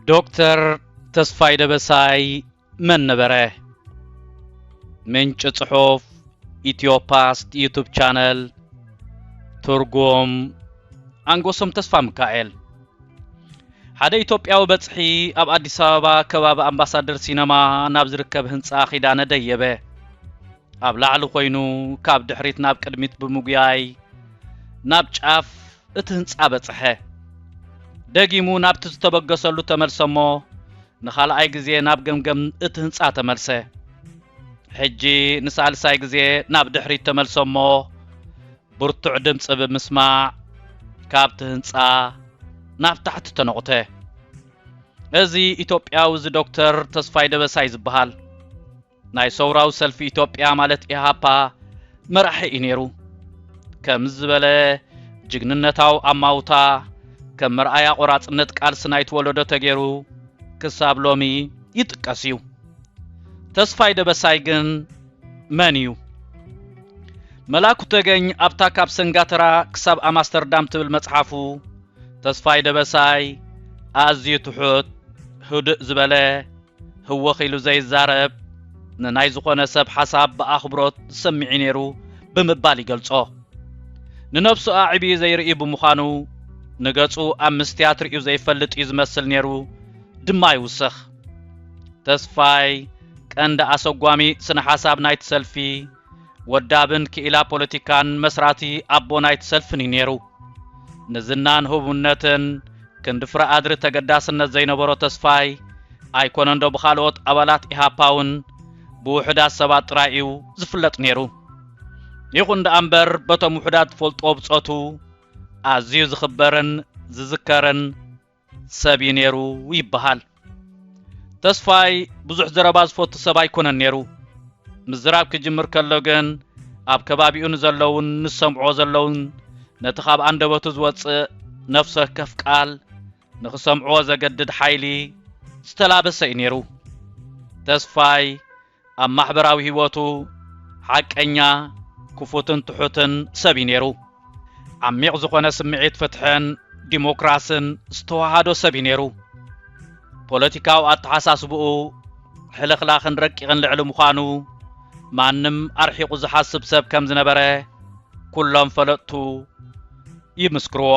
ዶክተር ተስፋይ ደበሳይ መን ነበረ? ምንጭ ጽሑፍ ኢትዮፓስት ዩቲዩብ ቻናል ትርጉም አንጎሶም ተስፋ ሚካኤል ሓደ ኢትዮጵያዊ በጽሒ ኣብ አዲስ አበባ ከባቢ አምባሳደር ሲነማ ናብ ዝርከብ ህንጻ ኺዳነ ደየበ ኣብ ላዕሊ ኮይኑ ካብ ድሕሪት ናብ ቅድሚት ብምጉያይ ናብ ጫፍ እቲ ህንጻ በጽሐ ደጊሙ ናብቲ ዝተበገሰሉ ተመልሰሞ ንኻልኣይ ግዜ ናብ ገምገም እቲ ህንጻ ተመልሰ ሕጂ ንሳልሳይ ግዜ ናብ ድሕሪት ተመልሰሞ ብርቱዕ ድምጽ ብምስማዕ ካብቲ ህንጻ ናብ ታሕቲ ተነቕተ እዚ ኢትዮጵያዊ ዝ ዶክተር ተስፋይ ደበሳይ ዝበሃል ናይ ሰውራው ሰልፊ ኢትዮጵያ ማለት ኢሃፓ መራሒ ኢነሩ ከም ዝበለ ጅግንነታው አማውታ ከም መርአያ ቆራጽነት ቃልስ ናይ ተወለዶ ተገይሩ ክሳብ ሎሚ ይጥቀስዩ ተስፋይ ደበሳይ ግን መን እዩ መላኩ ተገኝ ኣብታ ካብ ሰንጋተራ ክሳብ አምስተርዳም ትብል መጽሓፉ ተስፋይ ደበሳይ ኣዝዩ ትሑት ህዱእ ዝበለ ህወኺሉ ዘይዛረብ ንናይ ዝኾነ ሰብ ሓሳብ ብኣኽብሮት ዝሰምዕ ነይሩ ብምባል ይገልጾ ንነፍሱ ኣዕቢ ዘይርኢ ብምዃኑ ንገጹ ኣብ ምስትያት ርእዩ ዘይፈልጥ እዩ ዝመስል ነይሩ ድማ ይውስኽ ተስፋይ ቀንዲ ኣሰጓሚ ስነ ሓሳብ ናይቲ ሰልፊ ወዳብን ክኢላ ፖለቲካን መስራቲ ኣቦ ናይቲ ሰልፍን ነይሩ ንዝናን ህቡነትን ክንድፍራ ኣድሪ ተገዳስነት ዘይነበሮ ተስፋይ ኣይኮነን ዶ ብኻልኦት ኣባላት ኢሃፓውን ብውሕዳት ሰባት ጥራይ እዩ ዝፍለጥ ነይሩ ይኹን ደኣምበር በቶም ውሕዳት ፈልጦ ብጾቱ ኣዝዩ ዝኽበርን ዝዝከርን ሰብ ነይሩ ይበሃል ተስፋይ ብዙሕ ዘረባ ዝፈቱ ሰብ ኣይኮነን ነይሩ ምዝራብ ክጅምር ከሎ ግን ኣብ ከባቢኡ ንዘለውን ንሰምዖ ዘለውን ነቲ ካብ አንደበቱ ዝወፅእ ነፍሰ ከፍ ቃል ንኽሰምዖ ዘገድድ ሓይሊ ዝተላበሰ ነይሩ ተስፋይ ኣብ ማሕበራዊ ህይወቱ ሓቀኛ ክፉትን ትሑትን ሰብ ነይሩ ዓሚቕ ዝኾነ ስምዒት ፍትሕን ዲሞክራስን ዝተዋሃዶ ሰብ ነይሩ ፖለቲካዊ ኣተሓሳስብኡ ሕልኽላኽን ረቂቕን ልዕሊ ምዃኑ ማንም ኣርሒቑ ዝሓስብ ሰብ ከም ዝነበረ ኩሎም ፈለጥቱ ይምስክርዎ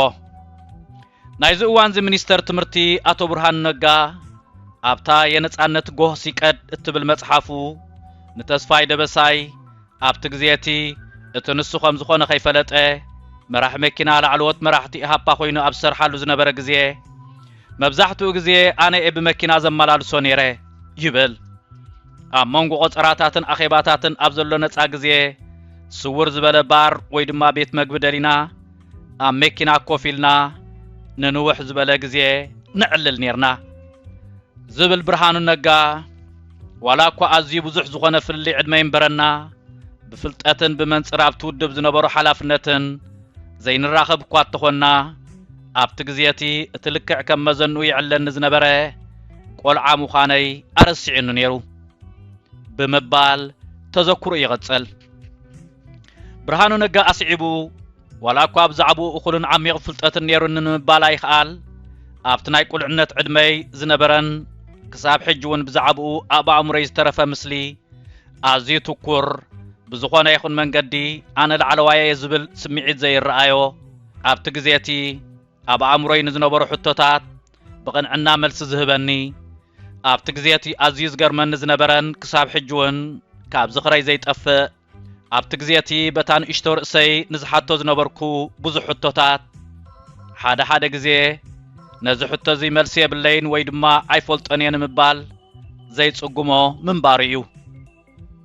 ናይዚ እዋን ሚኒስተር ትምህርቲ ኣቶ ብርሃኑ ነጋ ኣብታ የነጻነት ጎህ ሲቀድ እትብል መጽሓፉ ንተስፋይ ደበሳይ ኣብቲ ግዜቲ እቲ ንሱ ከም ዝኾነ ከይፈለጠ መራሕ መኪና ላዕለዎት መራሕቲ ኢሃፓ ኮይኑ ኣብ ሰርሓሉ ዝነበረ ግዜ መብዛሕትኡ ግዜ ኣነ ብመኪና ዘመላልሶ ነይረ ይብል ኣብ መንጎ ቆፀራታትን ኣኼባታትን ኣብ ዘሎ ነጻ ግዜ ስውር ዝበለ ባር ወይ ድማ ቤት መግቢ ደሊና ኣብ መኪና ኮፍ ኢልና ንንውሕ ዝበለ ግዜ ንዕልል ነርና ዝብል ብርሃኑ ነጋ ዋላ እኳ ኣዝዩ ብዙሕ ዝኾነ ፍልይ ዕድመ ይንበረና ብፍልጠትን ብመንጽር ኣብ ትውድብ ዝነበሩ ሓላፍነትን ዘይንራኸብ እኳ እተኾና ኣብቲ ግዜቲ እቲ ልክዕ ከም መዘንኡ ይዕለኒ ዝነበረ ቆልዓ ምዃነይ ኣረሲዕኑ ነይሩ ብምባል ተዘክሩ ይቐጽል ብርሃኑ ነጋ ኣስዒቡ ዋላ እኳ ብዛዕባኡ እኹልን ዓሚቕ ፍልጠትን ነይሩኒ ንምባል ኣይከኣል ኣብቲ ናይ ቁልዕነት ዕድመይ ዝነበረን ክሳብ ሕጂ እውን ብዛዕባኡ ኣብ ኣእምሮይ ዝተረፈ ምስሊ ኣዝዩ ትኩር ብዝኾነ ይኹን መንገዲ ኣነ ላዕለዋየ ዝብል ስምዒት ዘይረኣዮ ኣብቲ ግዜቲ ኣብ ኣእምሮይ ንዝነበሩ ሕቶታት ብቕንዕና መልሲ ዝህበኒ ኣብቲ ግዜቲ ኣዝዩ ዝገርመኒ ዝነበረን ክሳብ ሕጂ እውን ካብ ዝኽረይ ዘይጠፍእ ኣብቲ ግዜቲ በታ ንእሽቶ ርእሰይ ንዝሓቶ ዝነበርኩ ብዙሕ ሕቶታት ሓደ ግዜ ነዚ ሕቶ እዚ መልሲ የብለይን ወይ ድማ ኣይፈልጦን እየ ንምባል ዘይጽጉሞ ምንባር እዩ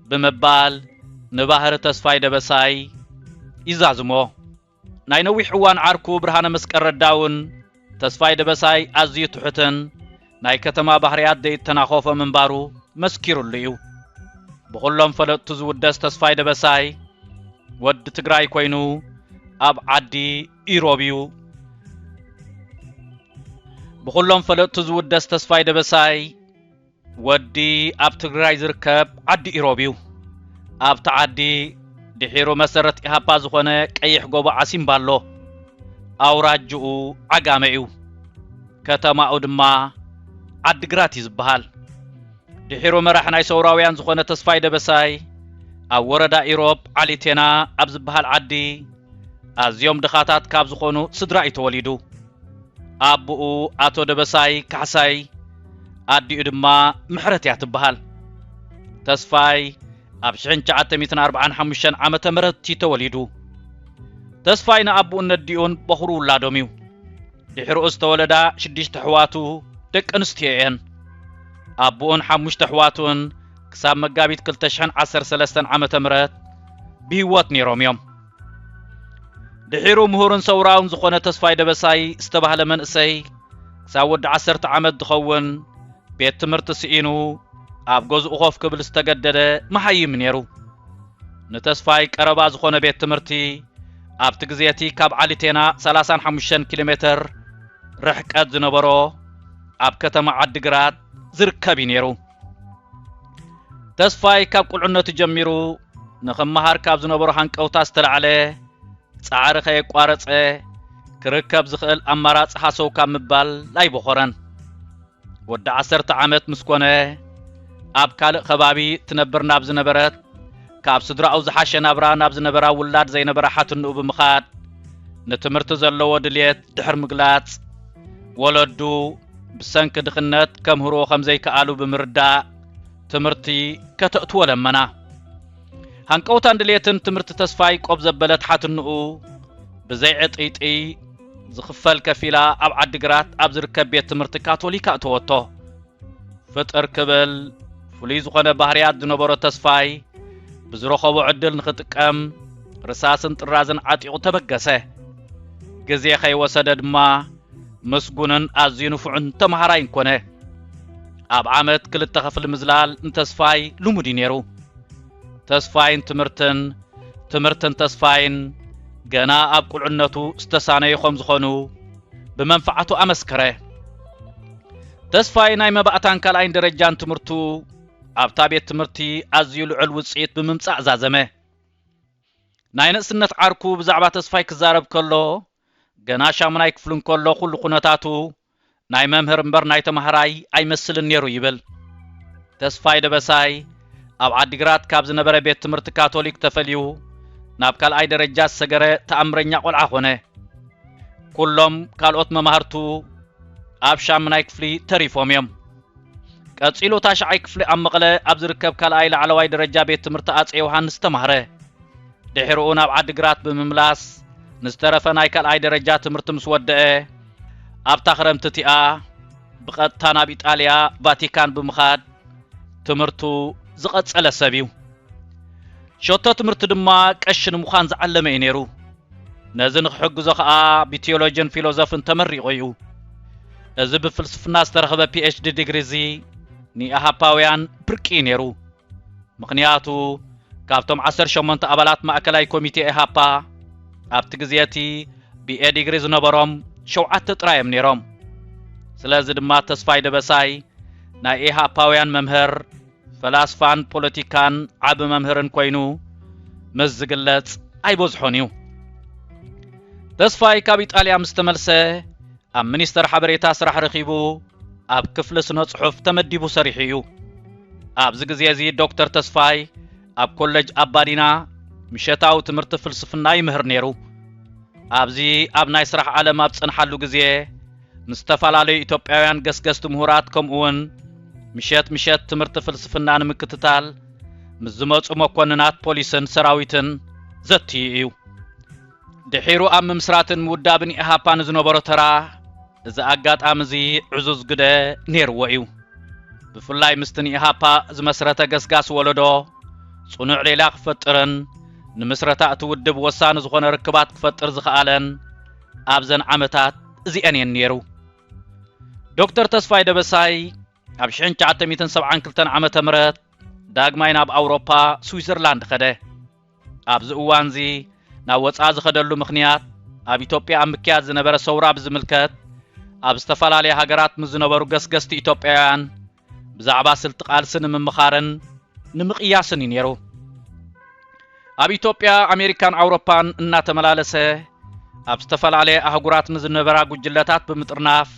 ብምባል ንባህሪ ተስፋይ ደበሳይ ይዛዝሞ ናይ ነዊሕ እዋን ዓርኩ ብርሃነ መስቀል ረዳውን ተስፋይ ደበሳይ ኣዝዩ ትሑትን ናይ ከተማ ባህርያት ዘይተናኸፈ መንባሩ መስኪሩሉ እዩ ብኩሎም ፈለጥቱ ዝውደስ ተስፋይ ደበሳይ ወዲ ትግራይ ኮይኑ ኣብ ዓዲ ኢሮብ እዩ ብኩሎም ፈለጥቱ ዝውደስ ተስፋይ ደበሳይ ወዲ ኣብ ትግራይ ዝርከብ ዓዲ ኢሮብ እዩ ኣብታ ዓዲ ድሒሩ መሰረት ኢሃፓ ዝኾነ ቀይሕ ጎቦ ዓሲምባሎ ኣውራጅኡ ዓጋመ እዩ ከተማኡ ድማ ዓዲግራት ይዝበሃል ድሒሩ መራሕ ናይ ሰውራውያን ዝኾነ ተስፋይ ደበሳይ ኣብ ወረዳ ኢሮብ ዓሊቴና ኣብ ዝብሃል ዓዲ ኣዝዮም ድኻታት ካብ ዝኾኑ ስድራ ይተወሊዱ ኣቡኡ ኣቶ ደበሳይ ካሕሳይ ኣዲኡ ድማ ምሕረት እያ ትበሃል ተስፋይ ኣብ 1945 ዓመተ ምህረት ተወሊዱ ተስፋይ ንኣቡኡ ነዲኡን በኽሩ ውላዶም እዩ ድሕሪኡ ዝተወለዳ 6 ኣሕዋቱ ደቂ ኣንስትዮ እየን ኣቡኡን 5 ኣሕዋቱን ክሳብ መጋቢት 2013 ዓመተ ምህረት ብህይወት ነይሮም እዮም ድሒሩ ምሁርን ሰውራውን ዝኾነ ተስፋይ ደበሳይ ዝተባህለ መንእሰይ ክሳብ ወዲ 10 ዓመት ዝኸውን ቤት ትምህርቲ ስኢኑ ኣብ ገዝኡ ኮፍ ክብል ዝተገደደ መሃይም ነይሩ ንተስፋይ ቀረባ ዝኾነ ቤት ትምህርቲ ኣብቲ ግዜቲ ካብ ዓሊቴና 35 ኪሎ ሜትር ርሕቀት ዝነበሮ ኣብ ከተማ ዓዲግራት ዝርከብ ነይሩ ተስፋይ ካብ ቁልዕነቱ ጀሚሩ ንኽመሃር ካብ ዝነበሮ ሃንቀውታ ዝተለዓለ ጻዕሪ ከየቋረፀ ክርከብ ዝኽእል ኣማራፂ ሓሰው ካብ ምባል ኣይበኾረን ወዲ 10 ዓመት ምስ ኮነ ኣብ ካልእ ከባቢ ትነብር ናብ ዝነበረት ካብ ስድራኡ ዝሓሸ ናብራ ናብ ዝነበራ ውላድ ዘይነበራ ሓትንኡ ብምኻድ ንትምህርቲ ዘለዎ ድልየት ድሕር ምግላጽ ወለዱ ብሰንኪ ድኽነት ከምህሮ ከም ዘይከኣሉ ብምርዳእ ትምህርቲ ከተእትዎ ለመና ሃንቀውታን ድልየትን ትምህርቲ ተስፋይ ቆብ ዘበለት ሓትንኡ ብዘይ ዕጢጢ ዝኽፈል ከፊላ ኣብ ዓዲግራት ኣብ ዝርከብ ቤት ትምህርቲ ካቶሊካ እተወቶ ፍጥር ክብል ፍሉይ ዝኾነ ባህርያት ዝነበሮ ተስፋይ ብዝረኸቦ ዕድል ንኽጥቀም ርሳስን ጥራዝን ዓጢቑ ተበገሰ ግዜ ከይወሰደ ድማ መስጉንን ኣዝዩ ንፉዕን ተምሃራይን ኮነ ኣብ ዓመት 2 ክፍሊ ምዝላል ንተስፋይ ልሙድ ነይሩ ተስፋይን ትምህርትን ተስፋይን ገና ኣብ ቁልዕነቱ ዝተሳነዩ ከም ዝኾኑ ብመንፈዓቱ ኣመስከረ ተስፋይ ናይ መባእታን ካልኣይን ደረጃን ትምህርቱ ኣብታ ቤት ትምህርቲ ኣዝዩ ልዑል ውፅኢት ብምምጻእ ዛዘመ ናይ ንእስነት ዓርኩ ብዛዕባ ተስፋይ ክዛረብ ከሎ ገና ሻሙናይ ክፍልን ከሎ ኩሉ ኩነታቱ ናይ መምህር እምበር ናይ ተምሃራይ ኣይመስልን ነይሩ ይብል ተስፋይ ደበሳይ ኣብ ዓዲግራት ካብ ዝነበረ ቤት ትምህርቲ ካቶሊክ ተፈልዩ ናብ ካልኣይ ደረጃ ሰገረ ተኣምረኛ ቆልዓ ኾነ ኩሎም ካልኦት መማህርቱ ኣብ ሻሙናይ ክፍሊ ተሪፎም እዮም ቀፂሉ ታሽዓይ ክፍሊ ኣብ መቐለ ኣብ ዝርከብ ካልኣይ ላዕለዋይ ደረጃ ቤት ትምህርቲ ኣፄ ዮሃንስ ተማህረ ድሕሪኡ ናብ ዓዲግራት ብምምላስ ንዝተረፈ ናይ ካልኣይ ደረጃ ትምህርቲ ምስ ወድአ ኣብታ ክረምቲ እቲኣ ብቐጥታ ናብ ኢጣልያ ቫቲካን ብምኻድ ትምህርቱ ዝቐጸለ ሰብ እዩ ሸቶ ትምህርቲ ድማ ቀሺ ንምዃን ዝዓለመ እዩ ነይሩ ነዚ ንኽሕግዞ ከዓ ብቴዎሎጅን ፊሎዞፍን ተመሪቑ እዩ እዚ ብፍልስፍና ዝተረኸበ ፒኤችዲ ዲግሪ እዚ ንኢሃፓውያን ብርቂ ነይሩ ምክንያቱ ካብቶም 18 ኣባላት ማእከላይ ኮሚቴ ኢሃፓ ኣብቲ ግዜቲ ቢኤ ዲግሪ ዝነበሮም 7 ጥራዮም ነይሮም ስለዚ ድማ ተስፋይ ደበሳይ ናይ ኢሃፓውያን መምህር ፈላስፋን ፖለቲካን ዓብ መምህርን ኮይኑ ምስ ዝግለጽ ኣይበዝሖን እዩ ተስፋይ ካብ ኢጣልያ ምስ ተመልሰ ኣብ ሚኒስተር ሓበሬታ ስራሕ ረኺቡ ኣብ ክፍሊ ስነ ጽሑፍ ተመዲቡ ሰሪሑ እዩ ኣብዚ ግዜ እዚ ዶክተር ተስፋይ ኣብ ኮሌጅ ኣባዲና ምሸታዊ ትምህርቲ ፍልስፍና ይምህር ነይሩ ኣብዚ ኣብ ናይ ስራሕ ዓለም ኣብ ጽንሓሉ ግዜ ንዝተፈላለዩ ኢትዮጵያውያን ገስገስቲ ምሁራት ከምኡውን ምሸት ትምህርቲ ፍልስፍና ንምክትታል ምስ ዝመጹ መኮንናት ፖሊስን ሰራዊትን ዘትዩ እዩ ድሒሩ ኣብ ምምስራትን ምውዳብን ኢሃፓ ንዝነበሮ ተራ እዚ ኣጋጣሚ እዚ ዕዙዝ ግደ ነይርዎ እዩ ብፍላይ ምስትን ኢሃፓ ዝመስረተ ገስጋስ ወለዶ ጽኑዕ ሌላ ክፈጥርን ንምስረታ እትውድብ ወሳኒ ዝኾነ ርክባት ክፈጥር ዝኽኣለን ኣብዘን ዓመታት እዚአን እየን ነይሩ ዶክተር ተስፋይ ደበሳይ ኣብ 1972 ዓመተ ምህረት ዳግማይ ናብ ኣውሮፓ ስዊዘርላንድ ኸደ ኣብዚ እዋን እዚ ናብ ወፃኢ ዝኸደሉ ምኽንያት ኣብ ኢትዮጵያ ኣብ ምክያድ ዝነበረ ሰውራ ብዝምልከት ኣብ ዝተፈላለየ ሃገራት ምዝነበሩ ገስገስቲ ኢትዮጵያውያን ብዛዕባ ስልቲ ቃልሲ ንምምኻርን ንምቕያስን እዩ ነይሩ ኣብ ኢትዮጵያ ኣሜሪካን ኣውሮፓን እናተመላለሰ ኣብ ዝተፈላለየ ኣህጉራት ንዝነበራ ጉጅለታት ብምጥርናፍ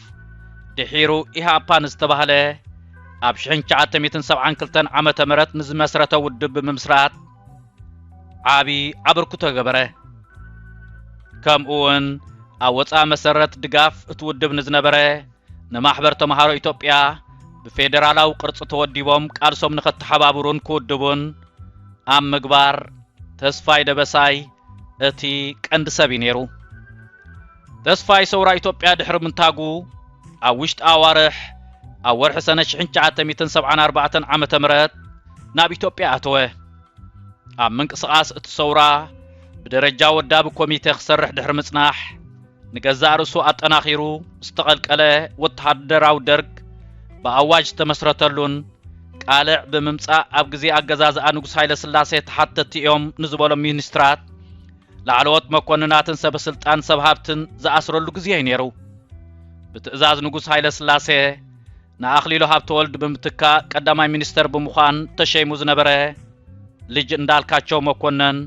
ድሒሩ ኢሃፓ ንዝተባህለ ኣብ 1972 ዓመተ ምህረት ንዝመስረተ ውድብ ብምስራት ዓቢ ኣበርክቶ ገበረ ከምኡውን ኣብ ወፃኢ መሰረት ድጋፍ እትውድብ ንዝነበረ ንማሕበር ተምሃሮ ኢትዮጵያ ብፌደራላዊ ቅርጽ ተወዲቦም ቃልሶም ንኸተሓባብሩን ክውድቡን ኣብ ምግባር ተስፋይ ደበሳይ እቲ ቀንዲ ሰብ ነይሩ ተስፋይ ሰውራ ኢትዮጵያ ድሕሪ ምንታጉ ኣብ ውሽጢ ኣዋርሕ ኣብ ወርሒ ሰነ 1974 ዓመተ ምህረት ናብ ኢትዮጵያ ኣተወ ኣብ ምንቅስቓስ እቲ ሰውራ ብደረጃ ወዳቢ ኮሚቴ ክሰርሕ ድሕሪ ምጽናሕ ንገዛእ ርእሱ ኣጠናኺሩ ዝተቐልቀለ ወተሃደራዊ ደርግ ብኣዋጅ ዝተመስረተሉን ቃልዕ ብምምጻእ ኣብ ግዜ ኣገዛዝኣ ንጉስ ሃይለ ስላሴ ተሓተቲ እዮም ንዝበሎም ሚኒስትራት ላዕለዎት መኮንናትን ሰበስልጣን ሰብ ሃብትን ዝኣስረሉ ግዜ እዩ ነይሩ ብትእዛዝ ንጉስ ሃይለ ስላሴ ንኣኽሊሉ ሃብተወልድ ብምትካ ቀዳማይ ሚኒስተር ብምዃን ተሸይሙ ዝነበረ ልጅ እንዳልካቸው መኮነን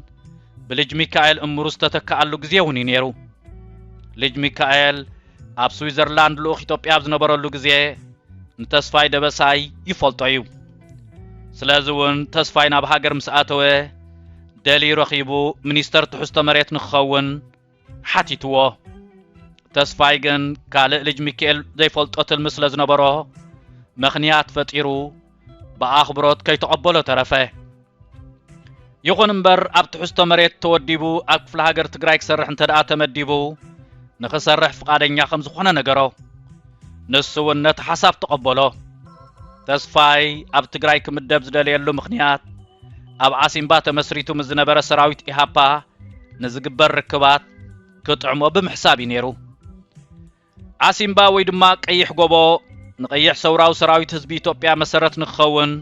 ብልጅ ሚካኤል እምሩ ዝተተካኣሉ ግዜ እውን እዩ ነይሩ ልጅ ሚካኤል ኣብ ስዊዘርላንድ ልኡኽ ኢትዮጵያ ዝነበረሉ ግዜ ንተስፋይ ደበሳይ ይፈልጦ እዩ ስለዚ እውን ተስፋይ ናብ ሃገር ምስ ኣተወ ደልዩ ረኺቡ ሚኒስተር ትሕዝቶ መሬት ንክኸውን ሓቲትዎ ተስፋይ ግን ካልእ ልጅ ሚካኤል ዘይፈልጦ ትልሚ ስለ ዝነበሮ ምኽንያት ፈጢሩ ብኣኽብሮት ከይተቐበሎ ተረፈ ይኹን እምበር ኣብ ትሕዝቶ መሬት ተወዲቡ ኣብ ክፍለ ሃገር ትግራይ ክሰርሕ እንተደኣ ተመዲቡ ንኽሰርሕ ፍቓደኛ ከም ዝኾነ ነገሮ ንሱ እውን ነቲ ሓሳብ ተቐበሎ ተስፋይ ኣብ ትግራይ ክምደብ ዝደልየሉ ምኽንያት ኣብ ዓሲምባ ተመስሪቱ ምስ ዝነበረ ሰራዊት ኢሃፓ ንዝግበር ርክባት ክጥዕሞ ብምሕሳብ እዩ ነይሩ ዓሲምባ ወይ ድማ ቀይሕ ጎቦ ንቀይሕ ሰውራዊ ሰራዊት ህዝቢ ኢትዮጵያ መሰረት ንክኸውን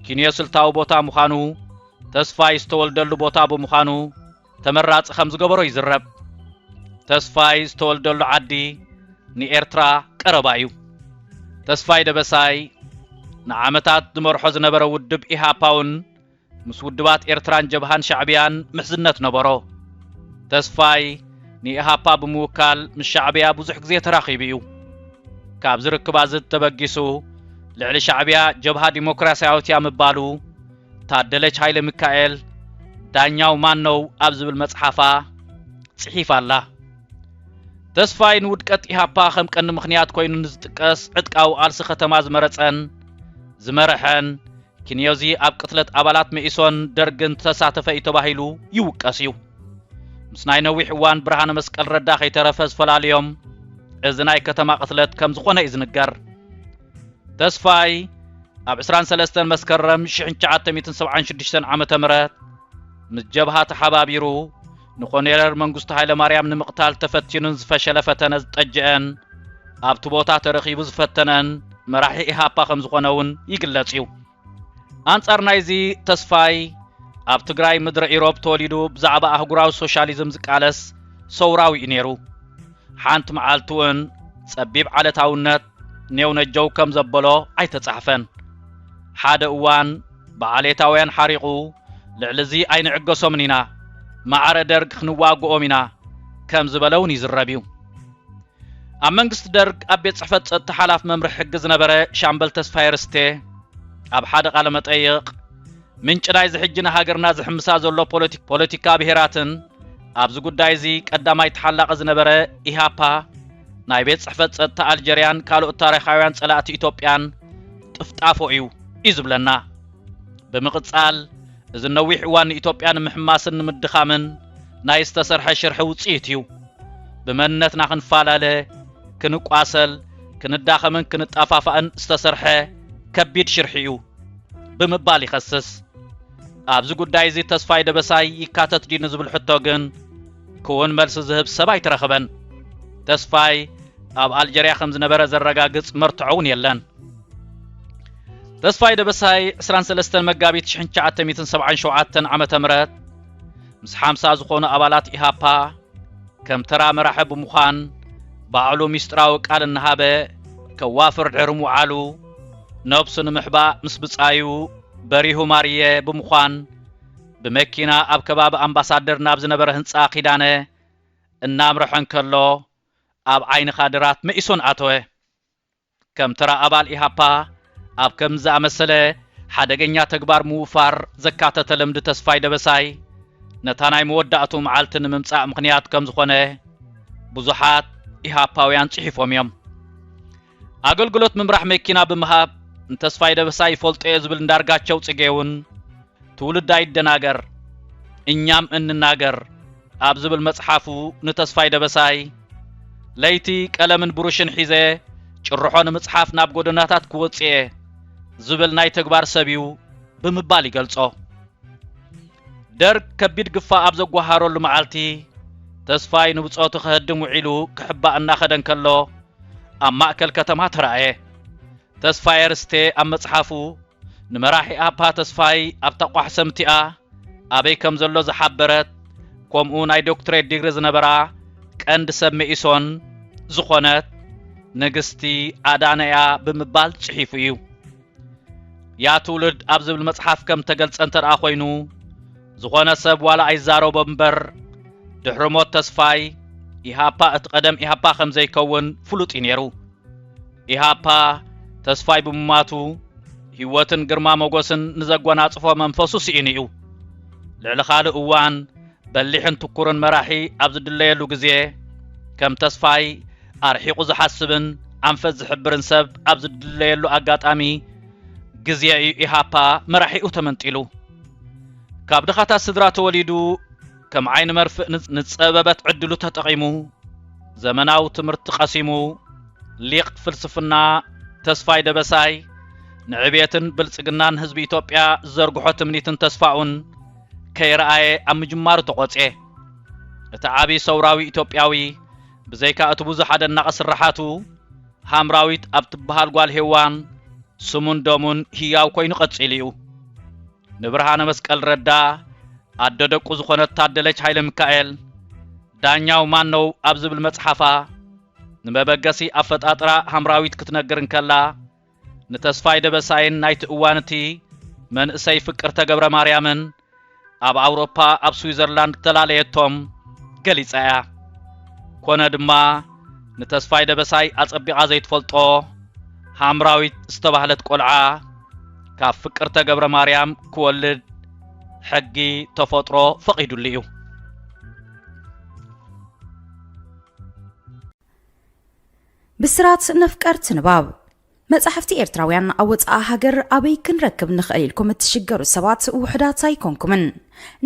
ኪንዮ ስልታዊ ቦታ ምዃኑ ተስፋይ ዝተወልደሉ ቦታ ብምዃኑ ተመራፂ ከም ዝገበሮ ይዝረብ ተስፋይ ዝተወልደሉ ዓዲ ንኤርትራ ቀረባ እዩ ተስፋይ ደበሳይ ንዓመታት ዝመርሖ ዝነበረ ውድብ ኢሃፓውን ምስ ውድባት ኤርትራን ጀብሃን ሻዕብያን ምሕዝነት ነበሮ ተስፋይ ንኢሃፓ ብምውካል ምስ ሻዕብያ ብዙሕ ግዜ ተራኺቡ እዩ ካብ ዝርክባት ተበጊሱ ልዕሊ ሻዕብያ ጀብሃ ዲሞክራሲያዊት እያ ምባሉ ታደለች ሃይለ ሚካኤል ዳኛው ማን ነው ኣብ ዝብል መጽሓፋ ጽሒፍ ኣላ ተስፋይ ንውድቀት ኢሃፓ ከም ቀንዲ ምኽንያት ኮይኑ ንዝጥቀስ ዕጥቃዊ ቃልሲ ከተማ ዝመረፀን ዝመርሐን ኪንዮዚ ኣብ ቅትለት ኣባላት መኢሶን ደርግን ተሳተፈ እዩ ተባሂሉ ይውቀስ እዩ ምስ ናይ ነዊሕ እዋን ብርሃነ መስቀል ረዳ ከይተረፈ ዝፈላለዮም እዚ ናይ ከተማ ቅትለት ከም ዝኾነ እዩ ዝንገር ተስፋይ ኣብ 23 መስከረም 1976 ዓመተ ምህረት ምስ ጀብሃ ተሓባቢሩ ንኮሎኔል መንግስቱ ሃይለ ማርያም ንምቕታል ተፈቲኑን ዝፈሸለ ፈተነ ዝጠጅአን ኣብቲ ቦታ ተረኺቡ ዝፈተነን መራሒ ኢሃፓ ከም ዝኾነውን ይግለጽ እዩ አንጻር ናይዚ ተስፋይ ኣብ ትግራይ ምድረ ኢሮብ ተወሊዱ ብዛዕባ ኣህጉራዊ ሶሻሊዝም ዝቃለስ ሰውራዊ እዩ ነይሩ ሓንቲ መዓልቲ እውን ጸቢብ ዓለታውነት ኔው ነጀው ከም ዘበሎ ኣይተጻሕፈን ሓደ እዋን ብዓሌታውያን ሓሪቑ ልዕሊዚ ኣይንዕገሶምን ኢና ማዕረ ደርግ ክንዋግኦም ኢና ከም ዝበለውን ይዝረብ እዩ ኣብ መንግስቲ ደርግ ኣብ ቤት ጽሕፈት ጸጥታ ሓላፍ መምርሒ ሕጊ ዝነበረ ሻምበል ተስፋይ ርስቴ ኣብ ሓደ ቃለ መጠይቕ ምንጭ ናይ ዝሕጅና ሃገርና ዝሕምሳ ዘሎ ፖለቲካ ብሄራትን ኣብዚ ጉዳይ እዚ ቀዳማይ ተሓላቐ ዝነበረ ኢሃፓ ናይ ቤት ጽሕፈት ጸጥታ ኣልጀርያን ካልኦት ታሪኻውያን ጸላእቲ ኢትዮጵያን ጥፍጣፎ እዩ ዝብለና ብምቕጻል እዚ ነዊሕ እዋን ኢትዮጵያ ንምሕማስን ንምድኻምን ናይ ዝተሰርሐ ሽርሒ ውፅኢት እዩ ብመንነትና ክንፋላለ ክንቋሰል ክንዳኸምን ክንጣፋፋእን ዝተሰርሐ ከቢድ ሽርሒ እዩ ብምባል ይኸስስ ኣብዚ ጉዳይ እዚ ተስፋይ ደበሳይ ይካተት ዲኑ ዝብል ሕቶ ግን ክውን መልሲ ዝህብ ሰብ ኣይተረኸበን። ተስፋይ ኣብ ኣልጀርያ ከም ዝነበረ ዘረጋግጽ መርትዖውን የለን። ተስፋይ ደበሳይ 23 መጋቢት 1977 ዓመተ ምህረት ምስ 50 ዝኾኑ ኣባላት ኢሃፓ ከም ተራ መራሒ ብምዃን ባዕሉ ሚስጥራዊ ቃል እናሃበ ከዋፍር ድሕሪ ምውዓሉ ነብሱ ንምሕባእ ምስ ብጻዩ በሪሁ ማርየ ብምዃን ብመኪና ኣብ ከባቢ ኣምባሳደር ናብ ዝነበረ ህንጻ ኺዳነ እናምርሐን ከሎ ኣብ ዓይኒ ኻድራት መኢሶን ኣተወ። ከም ተራ ኣባል ኢሃፓ ኣብ ከም ዝኣመሰለ ሓደገኛ ተግባር ምውፋር ዘካተተ ልምዲ ተስፋይ ደበሳይ ነታ ናይ መወዳእቱ መዓልቲ ንምምጻእ ምኽንያት ከም ዝኾነ ብዙሓት ኢሃፓውያን ጽሒፎም እዮም። ኣገልግሎት ምምራሕ መኪና ብምሃብ ንተስፋይ ደበሳይ ፈልጦ ዝብል እንዳርጋቸው ጽጌውን ትውልድ ኣይደናገር እኛም እንናገር ኣብ ዝብል መጽሓፉ ንተስፋይ ደበሳይ ለይቲ ቀለምን ብሩሽን ሒዘ ጭርሖን ምጽሓፍ ናብ ጎደናታት ክወጽእ ዝብል ናይ ተግባር ሰብዩ ብምባል ይገልጾ። ደርግ ከቢድ ግፋእ ኣብ ዘጓሃረሉ መዓልቲ ተስፋይ ንብጾቱ ክህድም ውዒሉ ክሕባእ እናኸደን ከሎ ኣብ ማእከል ከተማ ተራእየ። ተስፋይ ርስቴ ኣብ መጽሓፉ ንመራሒ ኢሃፓ ተስፋይ ኣብ ተቋሕ ሰምቲኣ ኣበይ ከም ዘሎ ዝሓበረት ከምኡ ናይ ዶክትሬት ዲግሪ ዝነበራ ቀንዲ ሰብ መኢሶን ዝኾነት ንግስቲ ኣዳነያ ብምባል ጽሒፉ እዩ። ያ ትውልድ ኣብ ዝብል መጽሓፍ ከም ተገልጸ እንተደኣ ኮይኑ ዝኾነ ሰብ ዋላ ኣይዛረቦ እምበር ድሕሪ ሞት ተስፋይ ኢሃፓ እቲ ቀደም ኢሃፓ ከም ዘይከውን ፍሉጥ እዩ ነይሩ። ኢሃፓ ተስፋይ ብምማቱ ህይወትን ግርማ ሞገስን ንዘጓናጽፎ መንፈሱ ስኢኑ እዩ። ልዕሊ ካልእ እዋን በሊሕን ትኩርን መራሒ ኣብ ዝድለየሉ ግዜ ከም ተስፋይ ኣርሒቑ ዝሓስብን ኣንፈት ዝሕብርን ሰብ ኣብ ዝድለየሉ ኣጋጣሚ ግዜ እዩ ኢሃፓ መራሒኡ ተመንጢሉ። ካብ ድኻታት ስድራ ተወሊዱ ከም ዓይኒ መርፍእ ንጸበበት ዕድሉ ተጠቒሙ ዘመናዊ ትምህርቲ ቀሲሙ ሊቅ ፍልስፍና ተስፋይ ደበሳይ ንዕብየትን ብልጽግናን ህዝቢ ኢትዮጵያ ዘርግሖ ትምኒትን ተስፋኡን ከይረኣየ ኣብ ምጅማሩ ተቖፄ። እቲ ዓብዪ ሰውራዊ ኢትዮጵያዊ ብዘይካ እቲ ብዙሕ ኣደናቒ ስራሓቱ ሃምራዊት ኣብ ትበሃል ጓል ሄዋን ስሙን ደሙን ህያው ኮይኑ ቀጺሉ እዩ። ንብርሃነ መስቀል ረዳ ኣዶ ደቁ ዝኾነት ታደለች ሃይለ ሚካኤል ዳኛው ማነው ኣብ ዝብል መጽሓፋ ንመበገሲ ኣፈጣጥራ ሃምራዊት ክትነግር እንከላ ንተስፋይ ደበሳይን ናይቲ እዋንቲ መንእሰይ ፍቅር ተገብረ ማርያምን ኣብ ኣውሮፓ ኣብ ስዊዘርላንድ ተላለየቶም ገሊጻ እያ። ኮነ ድማ ንተስፋይ ደበሳይ ኣጸቢቓ ዘይትፈልጦ ሃምራዊት ዝተባህለት ቆልዓ ካብ ፍቅር ተገብረ ማርያም ክወልድ ሕጊ ተፈጥሮ ፈቒዱሉ እዩ። ብስራት ነፍቀርት ንባብ መጽሕፍቲ ኤርትራውያን ኣብ ወጻኢ ሃገር ኣበይ ክንረክብ ንኽእል ኢልኩም እትሽገሩ ሰባት ውሕዳት ኣይኮንኩምን።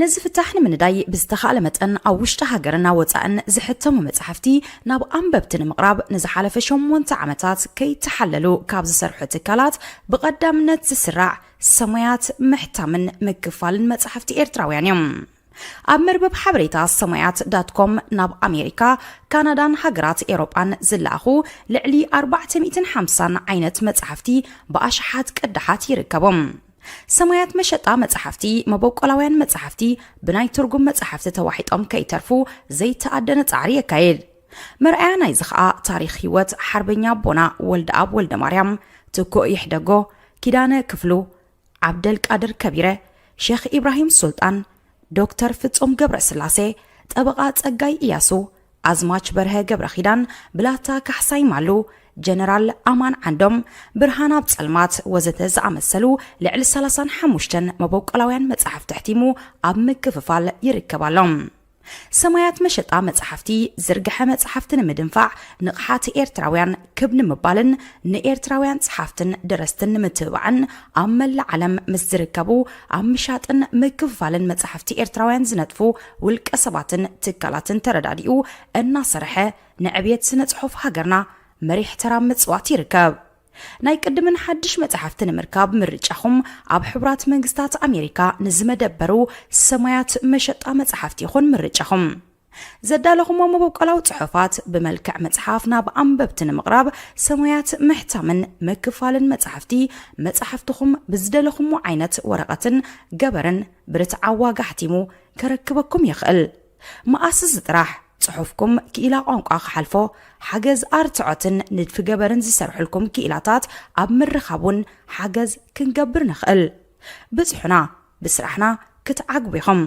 ነዚ ፍታሕ ንምንዳይ ብዝተኻእለ መጠን ኣብ ውሽጢ ሃገርና ወጻእን ዝሕተሙ መጽሕፍቲ ናብ ኣንበብቲ ንምቕራብ ንዝሓለፈ 8 ዓመታት ከይተሓለሉ ካብ ዝሰርሑ ትካላት ብቐዳምነት ዝስራዕ ሰማያት ምሕታምን ምክፋልን መጽሕፍቲ ኤርትራውያን እዮም። ኣብ መርበብ ሓበሬታ ሰማያት.com ናብ ኣሜሪካ፣ ካናዳን ሃገራት ኤሮጳን ዝለኣኹ ልዕሊ 450 ዓይነት መጽሕፍቲ ብኣሽሓት ቅድሓት ይርከቦም። ሰማያት መሸጣ መጽሕፍቲ መበቆላውያን መጽሕፍቲ ብናይ ትርጉም መጽሕፍቲ ተዋሒጦም ከይተርፉ ዘይተኣደነ ጻዕሪ የካየድ። መርኣያ ናይ ዝኸኣ ታሪክ ህይወት ሓርበኛ ቦና ወልደ ኣብ ወልደ ማርያም፣ ትኩ ይሕደጎ፣ ኪዳነ ክፍሉ፣ ዓብደል ቃድር ከቢረ፣ ሼኽ ኢብራሂም ሱልጣን፣ ዶክተር ፍጹም ገብረ ስላሴ፣ ጠበቃ ጸጋይ ኢያሱ፣ ኣዝማች በርሀ ገብረ ኺዳን፣ ብላታ ካሕሳይ ማሉ፣ ጀነራል ኣማን ዓንዶም፣ ብርሃን ኣብ ጸልማት ወዘተ ዝኣመሰሉ ልዕሊ 35 መበቆላውያን መጽሕፍቲ ሕቲሙ ኣብ ምክፍፋል ይርከባሎም። ሰማያት መሸጣ መጽሕፍቲ ዝርግሐ መጽሕፍቲ ንምድንፋዕ ንቕሓቲ ኤርትራውያን ክብ ንምባልን ንኤርትራውያን ጸሓፍትን ደረስትን ንምትብባዕን ኣብ መላእ ዓለም ምስ ዝርከቡ ኣብ ምሻጥን ምክፍፋልን መጽሕፍቲ ኤርትራውያን ዝነጥፉ ውልቀ ሰባትን ትካላትን ተረዳዲኡ እናሰርሐ ንዕብየት ስነ ጽሑፍ ሃገርና መሪሕ ተራ ምጽዋት ይርከብ። ናይ ቅድምን ሓድሽ መጽሓፍትን ምርካብ ምርጫኹም ኣብ ሕቡራት መንግስታት ኣሜሪካ ንዝመደበሩ ሰማያት መሸጣ መጽሓፍቲ ይኹን ምርጫኹም ዘዳለኹም መበቆላው ጽሑፋት ብመልክዕ መጽሓፍ ናብ አንበብቲ ንምቕራብ ሰማያት ምሕታምን መክፋልን መጽሓፍትኹም ብዝደለኹም ዓይነት ወረቐትን ገበርን ብርትዓዋ ጋሕቲሙ ከረክበኩም ይኽእል ማኣስ ዝጥራሕ ጽሑፍኩም ክኢላ ቋንቋ ክሓልፎ ሓገዝ ኣርትዖትን ንድፊ ገበርን ዝሰርሑልኩም ክኢላታት ኣብ ምርኻቡን ሓገዝ ክንገብር ንኽእል ብጽሑና ብስራሕና ክትዓግቡ ኢኹም